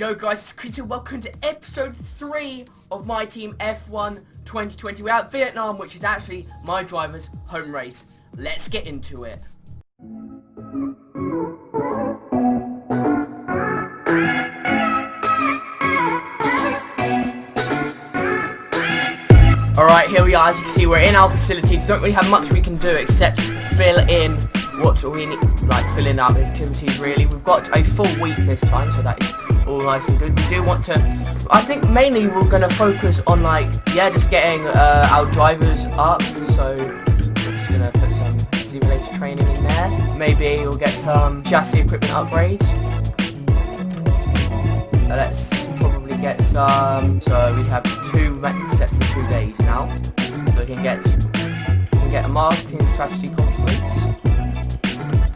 Yo guys, it's Chris and welcome to episode 3 of my team F1 2020. We're at Vietnam, which is actually my driver's home race. Let's get into it. Alright, here we are. As you can see, we're in our facilities. Don't really have much we can do except fill in what we need, like fill in our activities really. We've got a full week this time, so that is all nice and good. We do want to, I think mainly we're going to focus on just getting our drivers up. So we're just going to put some simulator training in there. Maybe we'll get some chassis equipment upgrades. Let's probably get some, so we have 2 sets of 2 days now. So we can get a marketing strategy conference.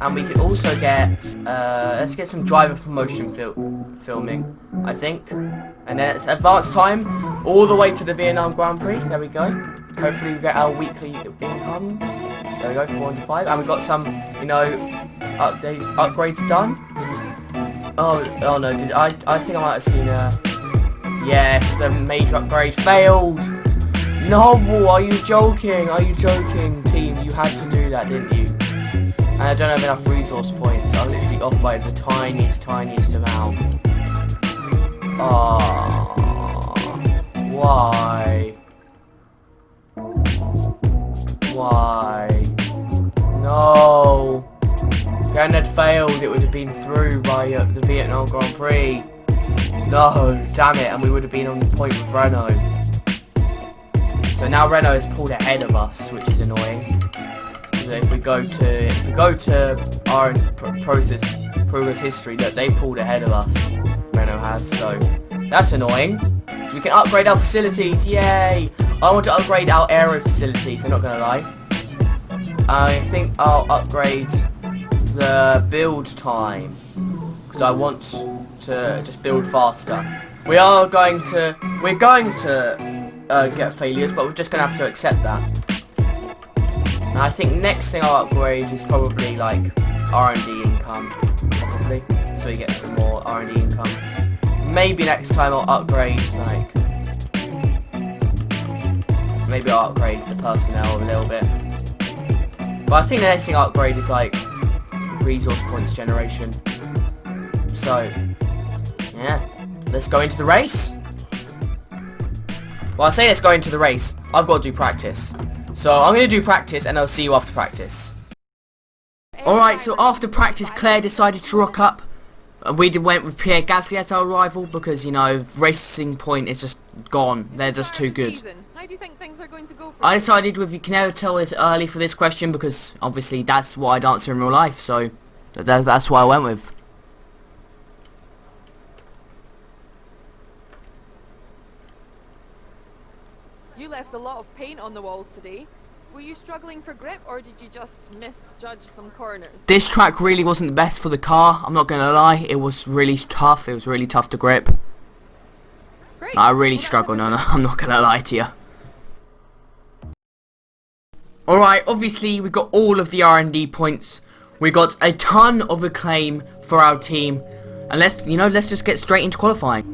And we could also get, let's get some driver promotion filming, I think. And then it's advance time, all the way to the Vietnam Grand Prix. There we go. Hopefully we get our weekly income. There we go, 405. And we got some, upgrades done. Oh no, I think I might have seen yes, the major upgrade failed. No, are you joking? Are you joking, team? You had to do that, didn't you? And I don't have enough resource points. I'm literally off by the tiniest amount. Why? Why? No. If it hadn't failed, it would have been through by the Vietnam Grand Prix. No, damn it, and we would have been on the point with Renault. So now Renault has pulled ahead of us, which is annoying. So if we go to our progress history, that they pulled ahead of us, Renault has, so that's annoying. So we can upgrade our facilities, yay! I want to upgrade our aero facilities, I'm not gonna lie. I think I'll upgrade the build time, because I want to just build faster. We're going to get failures, but we're just gonna have to accept that. And I think next thing I'll upgrade is probably like R&D income, probably, so you get some more R&D income. Maybe next time I'll upgrade maybe I'll upgrade the personnel a little bit. But I think the next thing I'll upgrade is resource points generation. So yeah, let's go into the race. Well, I say let's go into the race. I've got to do practice. So I'm going to do practice and I'll see you after practice. Alright, so after practice Claire decided to rock up. We went with Pierre Gasly as our rival because, Racing Point is just gone. They're just too good. How do you think things are going to go for I decided you can never tell it's early for this question because obviously that's what I'd answer in real life. So that's what I went with. You left a lot of paint on the walls today. Were you struggling for grip or did you just misjudge some corners? This track really wasn't the best for the car, I'm not gonna lie. It was really tough, it was really tough to grip. Great. I really struggled, no, I'm not gonna lie to you. Alright, obviously we got all of the R&D points. We got a ton of acclaim for our team. And let's just get straight into qualifying.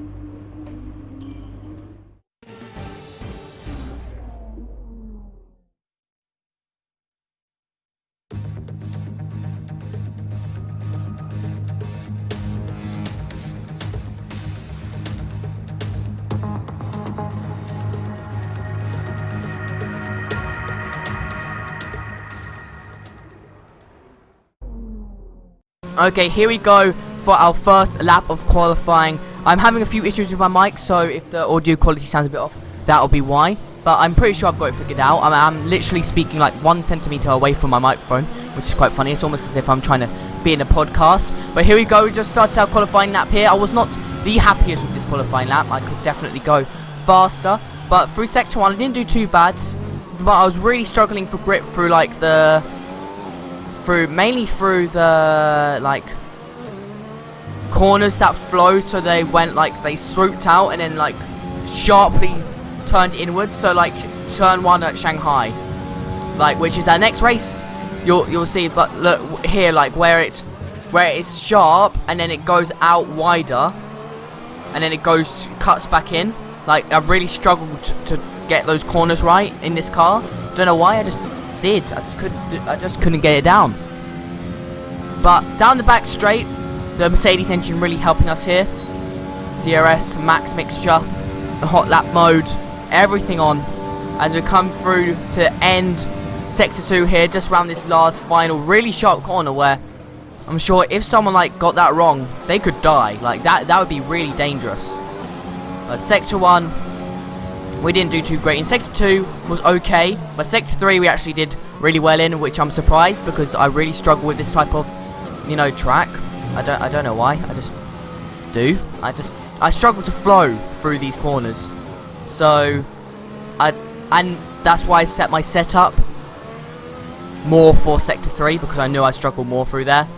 Okay, here we go for our first lap of qualifying. I'm having a few issues with my mic, so if the audio quality sounds a bit off, that'll be why. But I'm pretty sure I've got it figured out. I'm literally speaking like 1 centimeter away from my microphone, which is quite funny. It's almost as if I'm trying to be in a podcast. But here we go, we just started our qualifying lap here. I was not the happiest with this qualifying lap. I could definitely go faster. But through Sector 1, I didn't do too bad. But I was really struggling for grip through mainly through the corners that flowed, so they went they swooped out and then sharply turned inwards. So turn 1 at Shanghai, which is our next race. You'll see. But look here, where it is sharp and then it goes out wider. and then it cuts back in. Like, I really struggled to get those corners right in this car. Don't know why, I just did. I just couldn't get it down. But down the back straight, the Mercedes engine really helping us here. DRS, max mixture, the hot lap mode, everything on. As we come through to end Sector 2 here, just around this last final really sharp corner where I'm sure if someone like got that wrong, they could die. Like that would be really dangerous. But Sector 1, we didn't do too great. In Sector 2 was okay, but Sector 3 we actually did really well in, which I'm surprised because I really struggle with this type of, you know, track. I don't know why. I just do. I struggle to flow through these corners. So and that's why I set my setup more for Sector 3 because I knew I struggled more through there.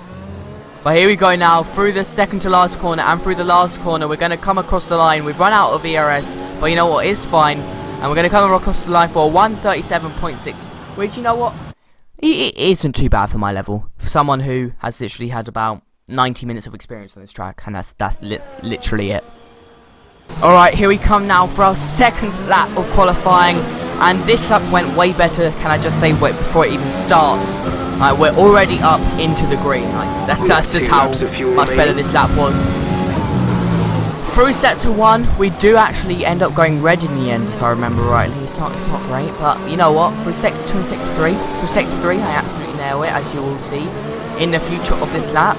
But here we go now, through the second to last corner and through the last corner. We're going to come across the line. We've run out of ERS, but you know what, it's fine. And we're going to come across the line for 137.6, which, you know what, it isn't too bad for my level. For someone who has literally had about 90 minutes of experience on this track, and that's literally it. Alright, here we come now for our second lap of qualifying. And this lap went way better, can I just say, before it even starts. We're already up into the green. That's just how much better this lap was. Through Sector 1, we do actually end up going red in the end, if I remember rightly. It's not great, but you know what? Through Sector 2 and Sector 3, through Sector 3, I absolutely nail it, as you will see in the future of this lap.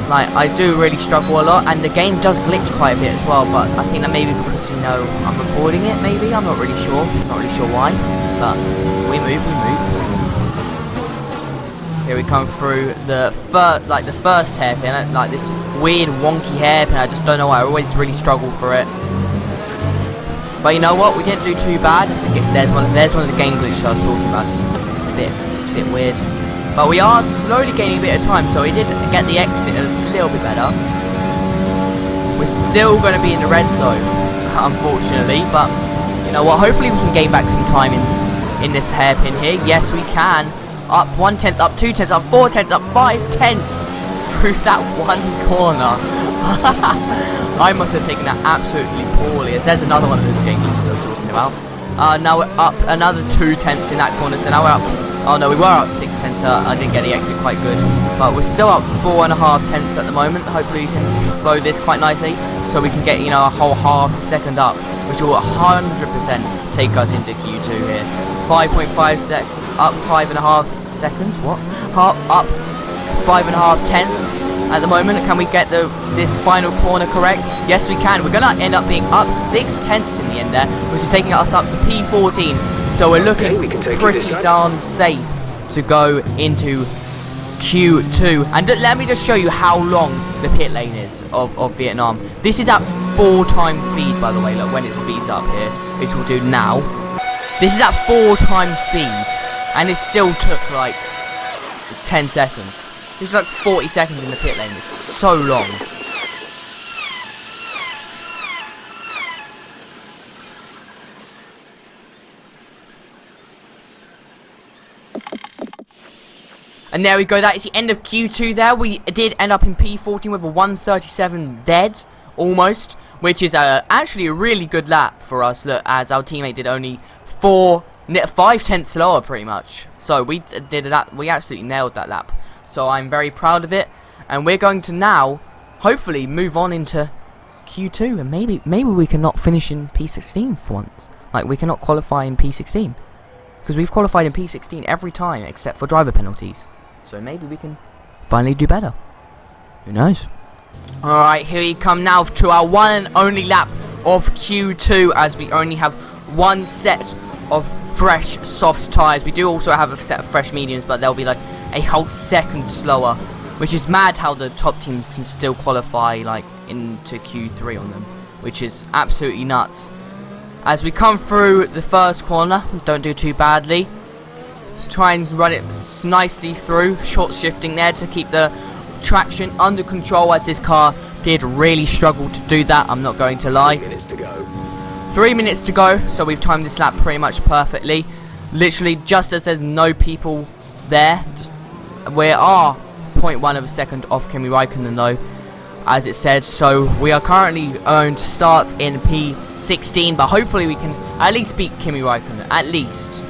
Like, I do really struggle a lot, and the game does glitch quite a bit as well, but I think that maybe because, you know, I'm recording it, maybe? I'm not really sure. Not really sure why, but we move. Here we come through the first hairpin, like this weird wonky hairpin. I just don't know why. I always really struggle for it. But you know what? We didn't do too bad. There's one of the game glitches I was talking about. It's just a bit weird. But we are slowly gaining a bit of time, so we did get the exit a little bit better. We're still going to be in the red though, unfortunately. But you know what? Hopefully we can gain back some time in this hairpin here. Yes, we can. Up 1/10, up 2/10, up 4/10, up 5/10 through that one corner. I must have taken that absolutely poorly, as there's another one of those game glitches I was talking about. Now we're up another 2/10 in that corner, so now we're up. Oh no, we were up 6/10. I didn't get the exit quite good, but we're still up 4.5/10 at the moment. Hopefully we can flow this quite nicely, so we can get, you know, a whole half a second up, which will 100% take us into Q2 here. 5.5 up 5.5 seconds. What? Up 5.5 tenths at the moment. Can we get this final corner correct? Yes, we can. We're gonna end up being up 6/10 in the end there, which is taking us up to P14. So we're looking pretty darn safe to go into Q2. And let me just show you how long the pit lane is of Vietnam. This is at 4 times speed, by the way. Look, when it speeds up here, which we'll do now. This is at 4 times speed, and it still took like 10 seconds. It's like 40 seconds in the pit lane. It's so long. And there we go, that is the end of Q2 there. We did end up in P14 with a 137 dead, almost, which is actually a really good lap for us, look, as our teammate did only 5/10 slower, pretty much. So we did that, we absolutely nailed that lap. So I'm very proud of it, and we're going to now, hopefully, move on into Q2, and maybe we can not finish in P16 for once. Like, we cannot qualify in P16, because we've qualified in P16 every time, except for driver penalties. So maybe we can finally do better. Who knows? Alright, here we come now to our one and only lap of Q2, as we only have one set of fresh soft tyres. We do also have a set of fresh mediums, but they'll be like a whole second slower, which is mad how the top teams can still qualify like into Q3 on them, which is absolutely nuts. As we come through the first corner, don't do too badly. Try and run it nicely through, short shifting there to keep the traction under control, as this car did really struggle to do that, I'm not going to lie. 3 minutes to go. 3 minutes to go, so we've timed this lap pretty much perfectly. Literally just as there's no people there. We are 0.1 of a second off Kimi Raikkonen though. as it says. So we are currently going to start in P16, but hopefully we can at least beat Kimi Raikkonen, at least.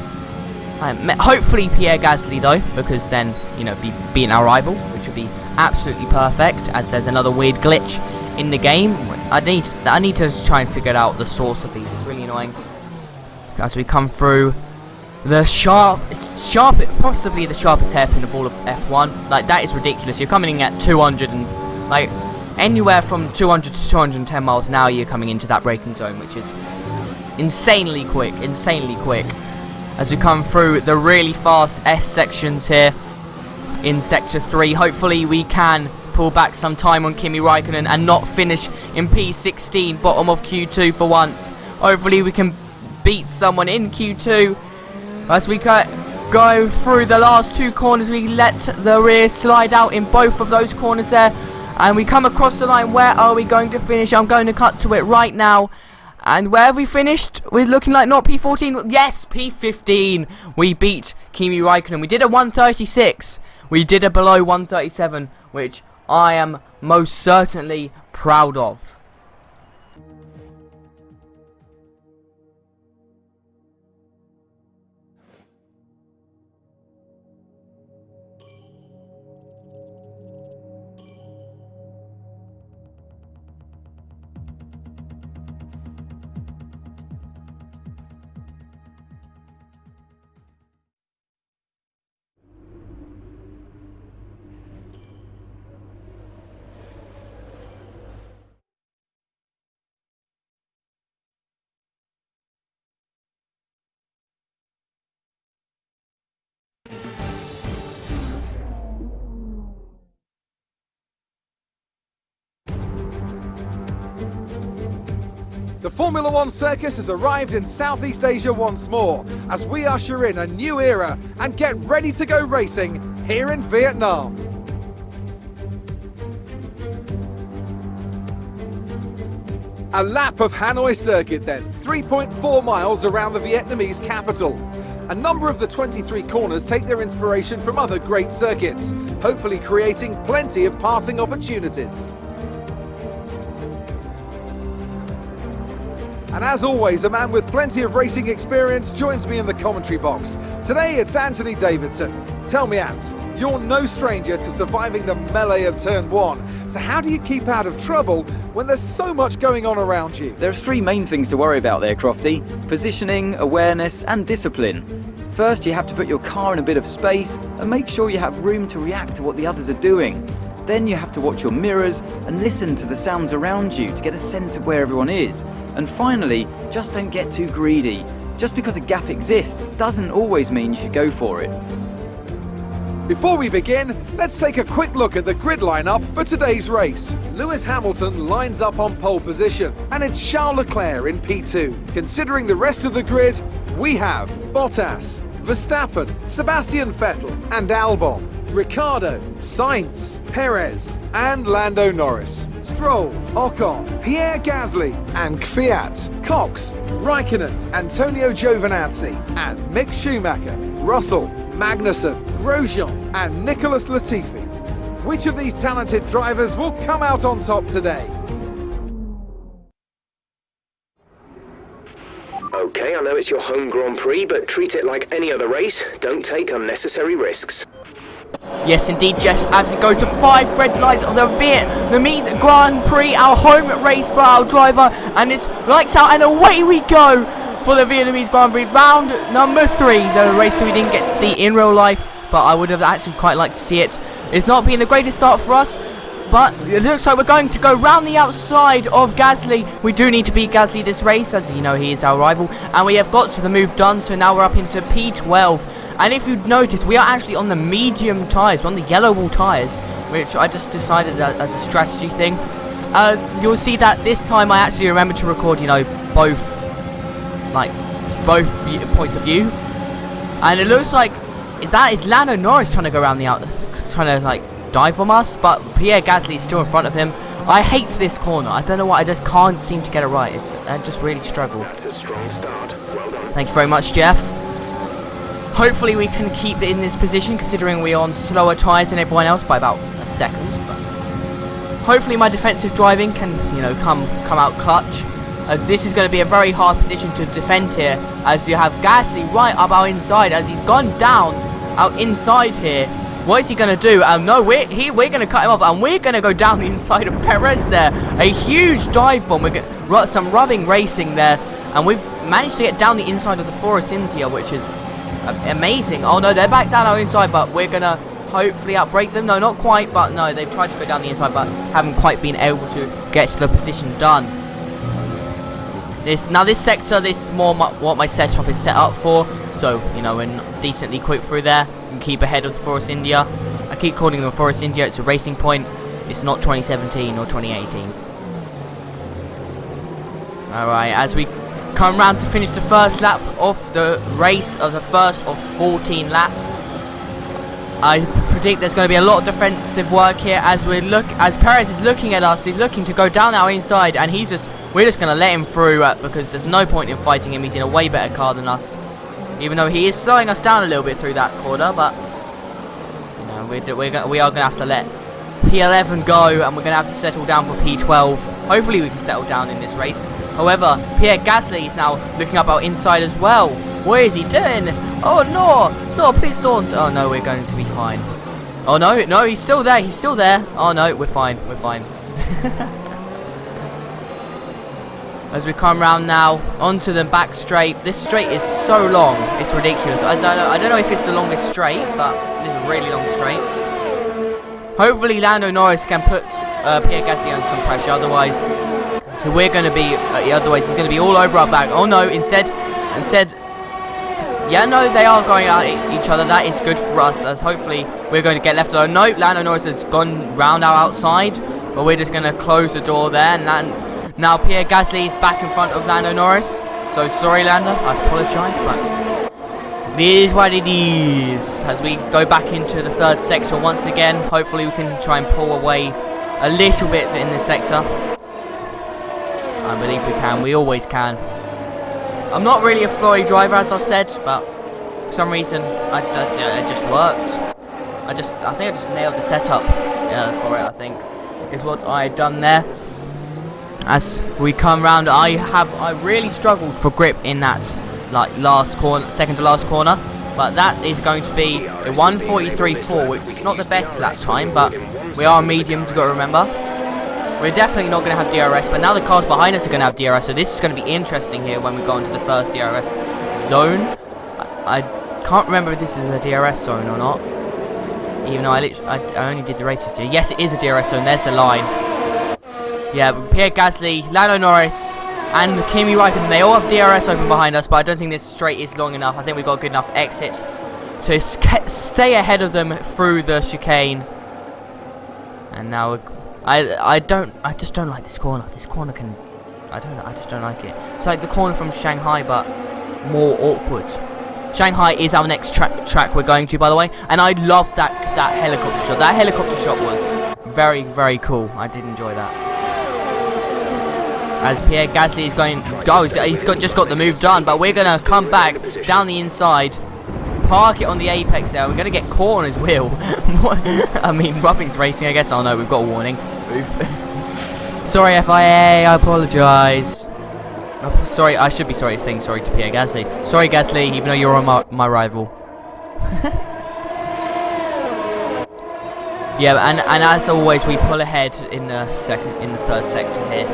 Hopefully Pierre Gasly though, because then, you know, beating our rival, which would be absolutely perfect, as there's another weird glitch in the game. I need to try and figure out the source of these. It's really annoying. As we come through the possibly the sharpest hairpin of all of F1. Like, that is ridiculous. You're coming in at 200 and, like, anywhere from 200 to 210 miles an hour, you're coming into that braking zone, which is insanely quick, As we come through the really fast S sections here in Sector 3, hopefully we can pull back some time on Kimi Raikkonen and not finish in P16, bottom of Q2 for once. Hopefully we can beat someone in Q2. As we go through the last two corners, we let the rear slide out in both of those corners there. And we come across the line. Where are we going to finish? I'm going to cut to it right now. And where have we finished? We're looking like not P14. Yes, P15. We beat Kimi Raikkonen. We did a 136. We did a below 137, which I am most certainly proud of. The Formula One circus has arrived in Southeast Asia once more, as we usher in a new era and get ready to go racing here in Vietnam. A lap of Hanoi circuit then, 3.4 miles around the Vietnamese capital. A number of the 23 corners take their inspiration from other great circuits, hopefully creating plenty of passing opportunities. And as always, a man with plenty of racing experience joins me in the commentary box. Today it's Anthony Davidson. Tell me, Ant, you're no stranger to surviving the melee of turn one. So how do you keep out of trouble when there's so much going on around you? There are three main things to worry about there, Crofty: positioning, awareness and discipline. First, you have to put your car in a bit of space and make sure you have room to react to what the others are doing. Then you have to watch your mirrors and listen to the sounds around you to get a sense of where everyone is. And finally, just don't get too greedy. Just because a gap exists doesn't always mean you should go for it. Before we begin, let's take a quick look at the grid lineup for today's race. Lewis Hamilton lines up on pole position, and it's Charles Leclerc in P2. Considering the rest of the grid, we have Bottas, Verstappen, Sebastian Vettel and Albon, Ricciardo, Sainz, Perez and Lando Norris, Stroll, Ocon, Pierre Gasly and Kvyat, Cox, Raikkonen, Antonio Giovinazzi and Mick Schumacher, Russell, Magnussen, Grosjean and Nicholas Latifi. Which of these talented drivers will come out on top today? Okay, I know it's your home Grand Prix, but treat it like any other race. Don't take unnecessary risks. Yes, indeed, Jess, as we go to 5 red lights of the Vietnamese Grand Prix, our home race for our driver, and it's lights out and away we go for the Vietnamese Grand Prix, round number 3, the race that we didn't get to see in real life, but I would have actually quite liked to see it. It's not been the greatest start for us, but it looks like we're going to go round the outside of Gasly. We do need to beat Gasly this race, as you know he is our rival, and we have got to the move done, so now we're up into P12. And if you'd noticed, we are actually on the medium tyres, on the yellow wall tyres, which I just decided as a strategy thing. You'll see that this time I actually remember to record, you know, both points of view. And it looks like is Lando Norris trying to go around the trying to like dive from us, but Pierre Gasly is still in front of him. I hate this corner. I don't know why, I just can't seem to get it right. I just really struggle. That's a strong start. Well done. Thank you very much, Jeff. Hopefully we can keep it in this position, considering we're on slower tyres than everyone else by about a second. hopefully my defensive driving can, you know, come out clutch, as this is going to be a very hard position to defend here, as you have Gasly right up our inside, as he's gone down out inside here. What is he going to do? No, we're going to cut him off, and we're going to go down the inside of Perez there. A huge dive bomb. We got some rubbing racing there, and we've managed to get down the inside of the Force India, which is amazing. Oh no, they're back down our inside, but we're going to hopefully outbrake them. No, not quite, but no, they've tried to go down the inside, but haven't quite been able to get to the position done. Now this sector, this is more what my setup is set up for, so, you know, we're decently quick through there and keep ahead of the Force India. I keep calling them Force India, it's a racing point, it's not 2017 or 2018. Alright, as we come round to finish the first lap of the race, of the first of 14 laps, I predict there's going to be a lot of defensive work here as Perez is looking at us. He's looking to go down our inside, and we're just going to let him through because there's no point in fighting him. He's in a way better car than us, even though he is slowing us down a little bit through that corner. But you know, we are going to have to let P11 go, and we're going to have to settle down for P12. Hopefully we can settle down in this race. However, Pierre Gasly is now looking up our inside as well. What is he doing? Oh no, please don't. Oh no, we're going to be fine. Oh no, he's still there, Oh no, we're fine. As we come round now onto the back straight. This straight is so long, it's ridiculous. I don't know if it's the longest straight, but it's a really long straight. Hopefully Lando Norris can put Pierre Gasly under some pressure, otherwise he's going to be all over our back. Oh no, instead, yeah, no, they are going at each other. That is good for us, as hopefully we're going to get left alone. No, Lando Norris has gone round our outside, but we're just going to close the door there. And now Pierre Gasly is back in front of Lando Norris. So sorry, Lando, I apologise, but it is what it is. As we go back into the third sector once again, hopefully we can try and pull away a little bit in this sector. I believe we can. We always can. I'm not really a flory driver, as I've said, but for some reason it just worked. I think I just nailed the setup for it. I think is what I had done there. As we come round, I really struggled for grip in that last corner, second to last corner, but that is going to be a 1:43.4, which is not the best lap time, but we are mediums. You've got to remember. We're definitely not going to have DRS, but now the cars behind us are going to have DRS, so this is going to be interesting here when we go into the first DRS zone. I can't remember if this is a DRS zone or not, even though I only did the race yesterday. Yes, it is a DRS zone. There's the line. Yeah, Pierre Gasly, Lando Norris, and Kimi Raikkonen, they all have DRS open behind us, but I don't think this straight is long enough. I think we've got a good enough exit to stay ahead of them through the chicane. And now I just don't like this corner. This corner I just don't like it. It's like the corner from Shanghai, but more awkward. Shanghai is our next track we're going to, by the way, and I love that helicopter shot. That helicopter shot was very, very cool. I did enjoy that. As Pierre Gasly is going, he's just got the move done, but we're gonna come back down the inside, park it on the apex there. We're gonna get caught on his wheel. I mean, Rubbing's racing, I guess. Oh no, we've got a warning. Sorry, FIA, I apologise. Oh, sorry, I should be saying sorry to Pierre Gasly. Sorry, Gasly, even though you're on my rival. Yeah, and as always, we pull ahead in the third sector here.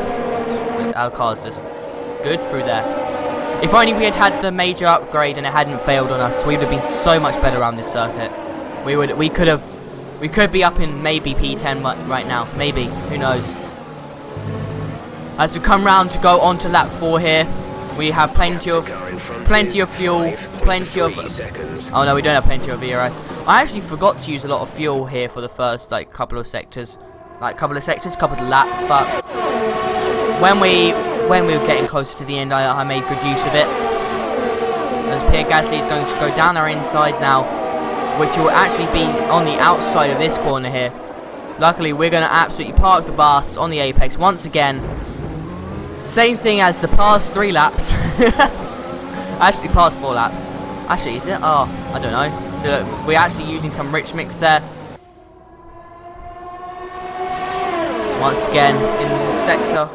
Our car's just good through there. If only we had the major upgrade and it hadn't failed on us, we would have been so much better around this circuit. We could be up in maybe P10 right now, maybe, who knows. As we come round to go on to lap 4 here, we have plenty of fuel, plenty of. Oh no, we don't have plenty of ERS. I actually forgot to use a lot of fuel here for the first couple of sectors, couple of laps. But when we were getting closer to the end, I made good use of it. As Pierre Gasly is going to go down our inside now, which will actually be on the outside of this corner here. Luckily, we're going to absolutely park the bus on the apex once again. Same thing as the past 3 laps. Actually, past 4 laps. Actually, is it? Oh, I don't know. So look, we're actually using some rich mix there. once again in this sector.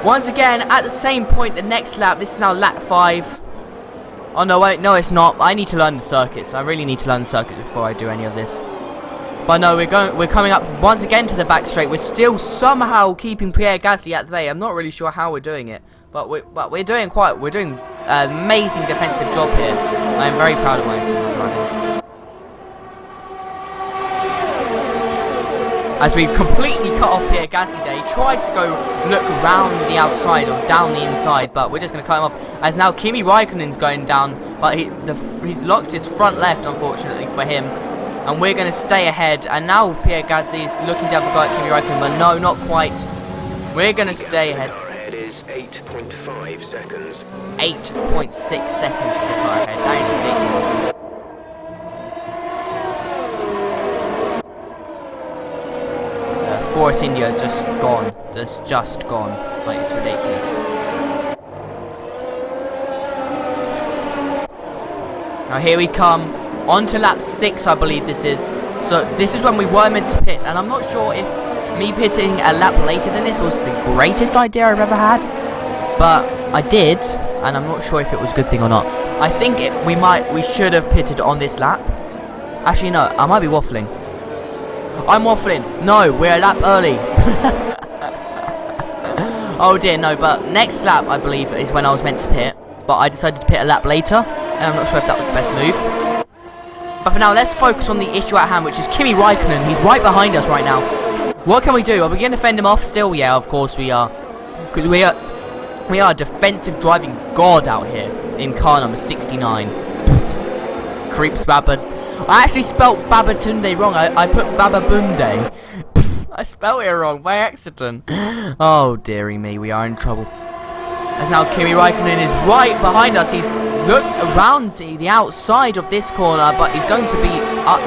Once again, at the same point, the next lap. This is now lap 5. Oh no, wait, no, it's not. I need to learn the circuits. I really need to learn the circuits before I do any of this. But no, we're coming up once again to the back straight. We're still somehow keeping Pierre Gasly at the bay. I'm not really sure how we're doing it, but we're doing an amazing defensive job here. I am very proud of my driving. As we completely cut off Pierre Gasly there, he tries to go look round the outside or down the inside, but we're just going to cut him off. As now Kimi Raikkonen's going down, but he's locked his front left, unfortunately for him, and we're going to stay ahead. And now Pierre Gasly is looking to have a go at Kimi Raikkonen, but no, not quite. We're going to stay ahead. Ahead is 8.5 seconds. 8.6 seconds to the car ahead. That is ridiculous. Force India just gone. That's just gone. Like, it's ridiculous. Now here we come. On to lap 6, I believe this is. So this is when we were meant to pit. And I'm not sure if me pitting a lap later than this was the greatest idea I've ever had. But I did. And I'm not sure if it was a good thing or not. I think we should have pitted on this lap. Actually, no. I might be waffling. I'm waffling. No, we're a lap early. Oh dear, no, but next lap, I believe, is when I was meant to pit. But I decided to pit a lap later, and I'm not sure if that was the best move. But for now, let's focus on the issue at hand, which is Kimi Raikkonen. He's right behind us right now. What can we do? Are we going to fend him off still? Yeah, of course we are. Because we are a defensive driving god out here in car number 69. Creeps Babad. I actually spelt Babatunde wrong. I put Bababunde. I spelled it wrong by accident. Oh, dearie me, we are in trouble. As now Kimi Raikkonen is right behind us. He's looked around the outside of this corner, but he's going to be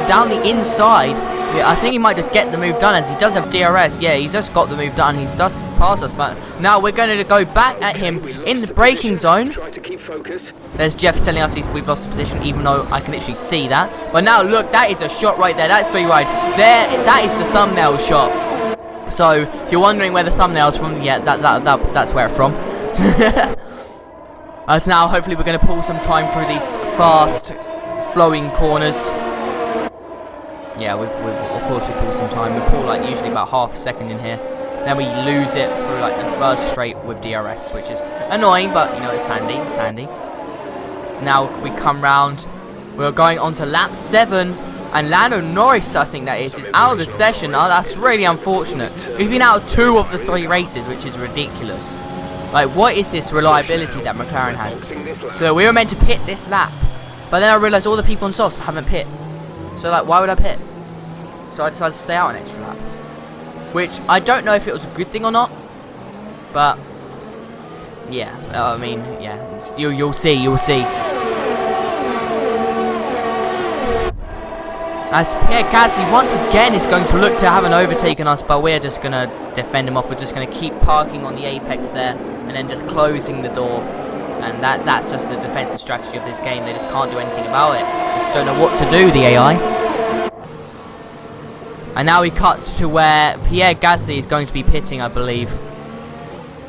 down the inside. Yeah, I think he might just get the move done, as he does have DRS. Yeah, he's just got the move done. He's just past us, but now we're going to go back at him in the braking zone. Try to keep focus. There's Jeff telling us we've lost the position, even though I can literally see that. But now look, that is a shot right there. That's 3 wide. There, that is the thumbnail shot. So if you're wondering where the thumbnail's from, yeah, that's where it's from. As now, hopefully, we're going to pull some time through these fast flowing corners. Yeah, of course we pull some time. We pull like usually about half a second in here. Then we lose it through like the first straight with DRS, which is annoying, but you know, it's handy. It's handy. So now we come round. We're going on to lap 7, and Lando Norris, I think that is out of the session. Oh, that's really unfortunate. We've been out of 2 of the 3 races, which is ridiculous. Like, what is this reliability that McLaren has? So we were meant to pit this lap, but then I realised all the people on softs haven't pit. So like, why would I pit? So I decided to stay out an extra lap. Which, I don't know if it was a good thing or not. But, yeah. I mean, yeah. You'll see. As Pierre Gasly once again is going to look to have an overtake on us, but we're just going to defend him off. We're just going to keep parking on the apex there, and then just closing the door. And that's just the defensive strategy of this game. They just can't do anything about it. They just don't know what to do, the AI. And now he cuts to where Pierre Gasly is going to be pitting, I believe.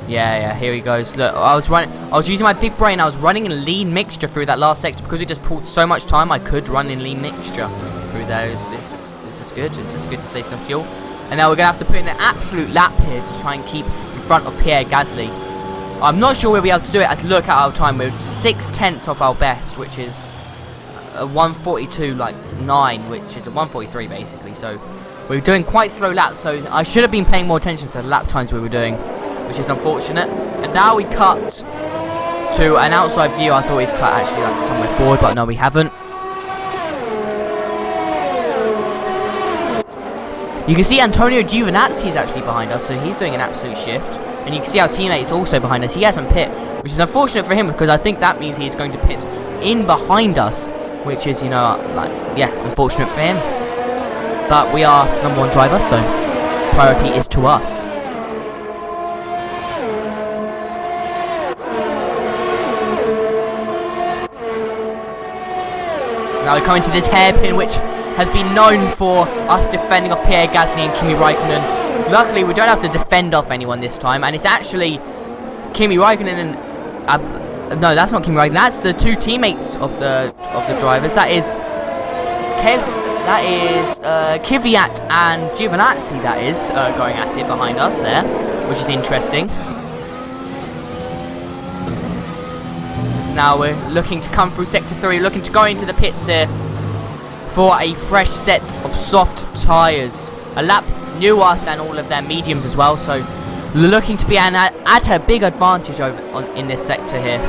Yeah, here he goes. Look, I was using my big brain. I was running in lean mixture through that last sector because we just pulled so much time. I could run in lean mixture through there. It's just good. It's just good to save some fuel. And now we're gonna have to put in an absolute lap here to try and keep in front of Pierre Gasly. I'm not sure we'll be able to do it. As look at our time, we're 6/10 of our best, which is a 1:42.9, which is a 1:43 basically. So we're doing quite slow laps. So I should have been paying more attention to the lap times we were doing, which is unfortunate. And now we cut to an outside view. I thought we'd cut actually like somewhere forward, but no, we haven't. You can see Antonio Giovinazzi is actually behind us, so he's doing an absolute shift. And you can see our teammate is also behind us. He hasn't pit, which is unfortunate for him because I think that means he's going to pit in behind us, which is, you know, like, yeah, unfortunate for him. But we are number 1 driver, so priority is to us. Now we're coming to this hairpin, which has been known for us defending off Pierre Gasly and Kimi Raikkonen. Luckily, we don't have to defend off anyone this time, and it's actually Kimi Räikkönen and no, that's not Kimi Räikkönen. That's the two teammates of the drivers. That is Kvyat and Giovinazzi. That is going at it behind us there, which is interesting. So now we're looking to come through Sector 3, looking to go into the pits here for a fresh set of soft tyres. A lap newer than all of their mediums as well, so looking to be at a big advantage in this sector here.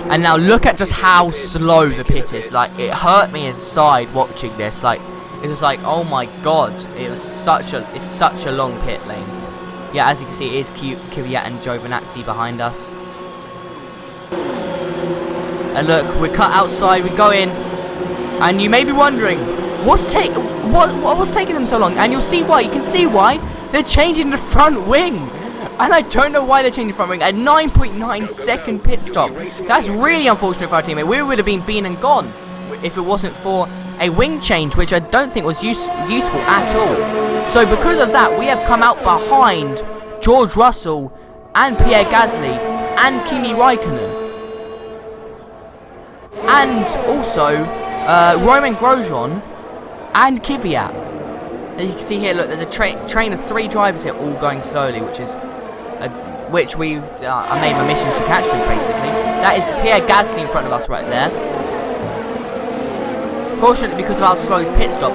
And now look at just how slow the pit is. Like, it hurt me inside watching this. Like, it was like, oh my god, it's such a long pit lane. Yeah, as you can see, it is Kvyat and Giovinazzi behind us. And look, we're cut outside, we go in, and you may be wondering, what's taking them so long? And you'll see why. You can see why. They're changing the front wing, and I don't know why they're changing the front wing. A 9.9 second pit stop. That's really unfortunate for our teammate. We would have been and gone if it wasn't for a wing change, which I don't think was useful at all. So because of that, we have come out behind George Russell and Pierre Gasly and Kimi Räikkönen. And also Romain Grosjean and Kvyat. As you can see here, look, there's a train of 3 drivers here, all going slowly, which is which we I made my mission to catch them, basically. That is Pierre Gasly in front of us right there. Fortunately, because of how slow his pit stop,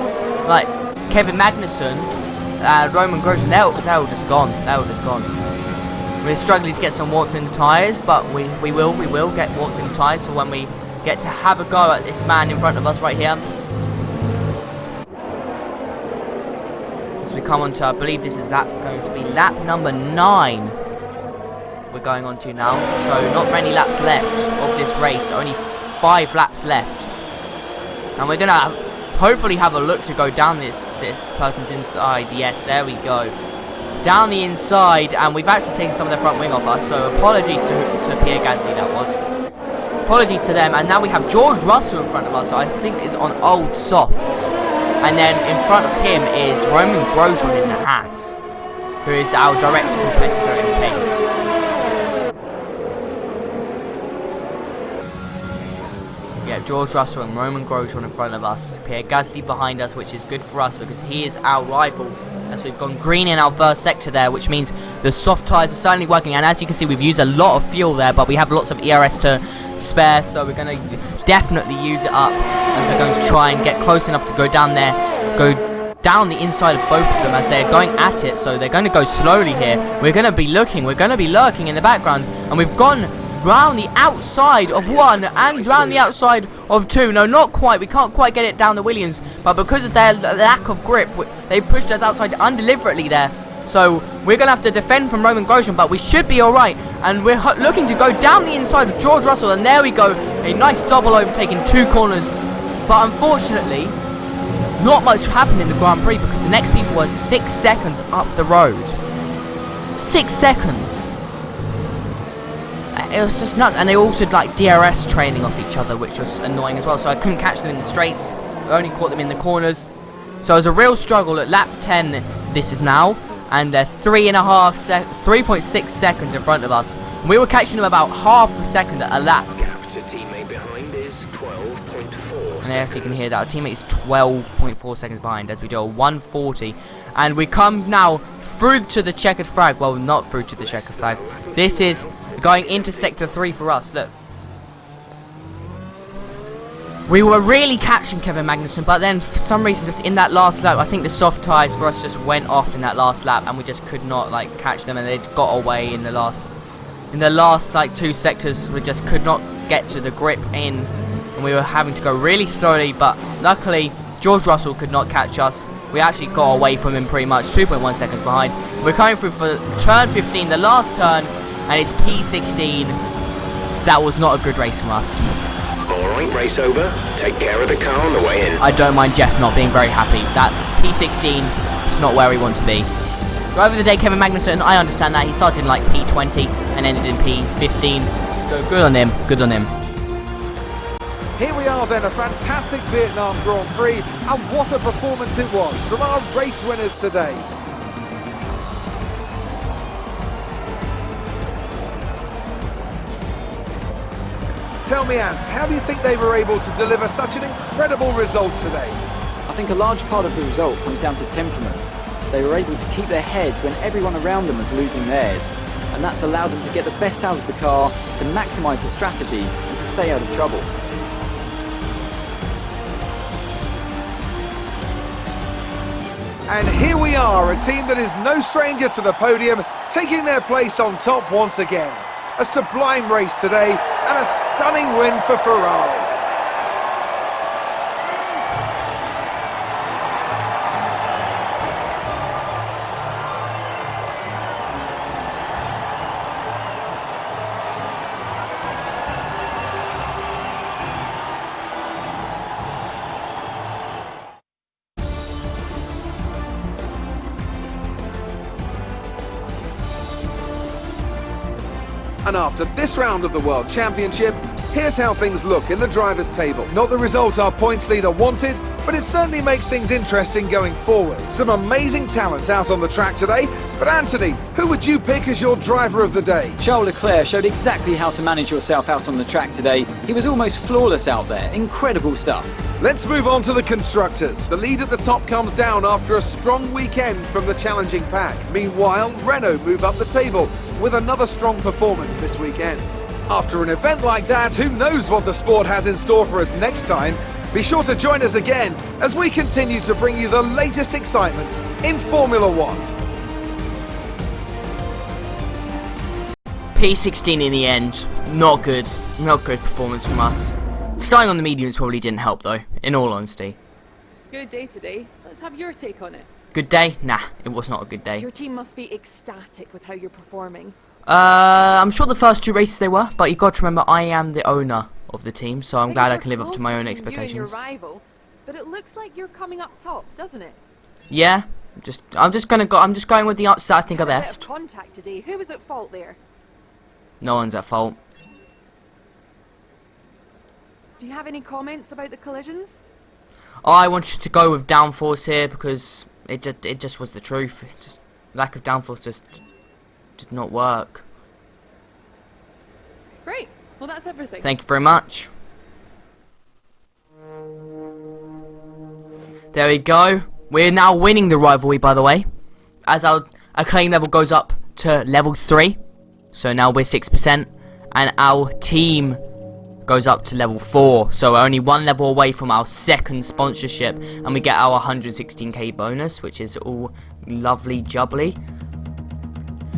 like Kevin Magnussen, Romain Grosjean, they're all just gone. They're all just gone. We're struggling to get some warmth in the tyres, but we will get warmth in the tyres for when we get to have a go at this man in front of us right here. As we come on to, I believe this is going to be lap number 9 we're going on to now. So not many laps left of this race, only 5 laps left. And we're going to hopefully have a look to go down this person's inside. Yes, there we go. Down the inside, and we've actually taken some of the front wing off us, so apologies to Pierre Gasly, that was. Apologies to them, and now we have George Russell in front of us, so I think it's on old softs. And then in front of him is Romain Grosjean in the Haas, who is our direct competitor in pace. Yeah, George Russell and Romain Grosjean in front of us, Pierre Gasly behind us, which is good for us because he is our rival. As we've gone green in our first sector there, which means the soft tyres are certainly working. And as you can see, we've used a lot of fuel there, but we have lots of ERS to spare, so we're going to definitely use it up. And we're going to try and get close enough to go down there, go down the inside of both of them as they're going at it. So they're going to go slowly here. We're going to be looking, we're going to be lurking in the background, and we've gone round the outside of 1 and round the outside of 2. No, not quite. We can't quite get it down the Williams, but because of their lack of grip, they pushed us outside undeliberately there. So we're going to have to defend from Romain Grosjean, but we should be alright. And we're looking to go down the inside of George Russell, and there we go. A nice double overtaking 2 corners. But unfortunately, not much happened in the Grand Prix because the next people were 6 seconds up the road. 6 seconds. It was just nuts, and they also did like DRS training off each other, which was annoying as well, so I couldn't catch them in the straights. I only caught them in the corners, so it was a real struggle at lap 10 this is now, and they're 3.6 seconds in front of us. We were catching them about half a second a lap. Gap to teammate behind is 12.4. And as you can hear that, our teammate is 12.4 seconds behind as we do a 140, and we come now through to the checkered flag. Well, not through to the checkered flag. This is going into Sector 3 for us, look. We were really catching Kevin Magnussen, but then for some reason just in that last lap, I think the soft tyres for us just went off in that last lap, and we just could not like catch them, and they got away in the last like 2 sectors. We just could not get to the grip in, and we were having to go really slowly, but luckily George Russell could not catch us. We actually got away from him pretty much, 2.1 seconds behind. We're coming through for turn 15, the last turn, and it's P16. That was not a good race from us. Alright, race over. Take care of the car on the way in. I don't mind Jeff not being very happy. That P16 is not where we want to be. Driver of the day, Kevin Magnussen, I understand that. He started in like P20 and ended in P15. So good on him, good on him. Here we are then, a fantastic Vietnam Grand Prix, and what a performance it was from our race winners today. Tell me, Ant, how do you think they were able to deliver such an incredible result today? I think a large part of the result comes down to temperament. They were able to keep their heads when everyone around them was losing theirs, and that's allowed them to get the best out of the car, to maximise the strategy, and to stay out of trouble. And here we are, a team that is no stranger to the podium, taking their place on top once again. A sublime race today, and a stunning win for Ferrari. And after this round of the World Championship, here's how things look in the drivers' table. Not the result our points leader wanted, but it certainly makes things interesting going forward. Some amazing talents out on the track today, but Anthony, who would you pick as your driver of the day? Charles Leclerc showed exactly how to manage yourself out on the track today. He was almost flawless out there. Incredible stuff. Let's move on to the constructors. The lead at the top comes down after a strong weekend from the challenging pack. Meanwhile, Renault move up the table with another strong performance this weekend. After an event like that, who knows what the sport has in store for us next time? Be sure to join us again as we continue to bring you the latest excitement in Formula One. P16 in the end. Not good. Not good performance from us. Starting on the mediums probably didn't help though, in all honesty. Good day today. Let's have your take on it. Good day? Nah, it was not a good day. Your team must be ecstatic with how you're performing. I'm sure the first two races they were, but you got to remember I am the owner of the team, so I'm glad I can live up to my own expectations. You and your rival, but it looks like you're coming up top, doesn't it? Yeah, I'm just going with the answers that I think are A bit of best. contact today. Who was at fault there? No one's at fault. Do you have any comments about the collisions? I wanted to go with downforce here because it just was the truth. It just lack of downforce just did not work. Great. Well, that's everything. Thank you very much. There we go. We're now winning the rivalry, by the way, as our acclaim level goes up to level 3. So now we're 6%, and our team goes up to level 4. So we're only one level away from our second sponsorship, and we get our 116k bonus, which is all lovely jubbly.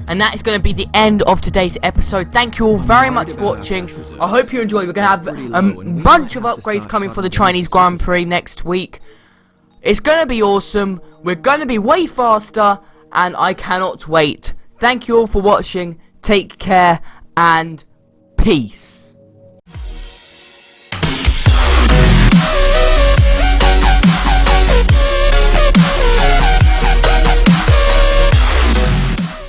And that is going to be the end of today's episode. Thank you all very much for watching. I hope you enjoyed. We're going to have a bunch of upgrades coming for the Chinese Grand Prix next week. It's going to be awesome. We're going to be way faster, and I cannot wait. Thank you all for watching. Take care, and peace.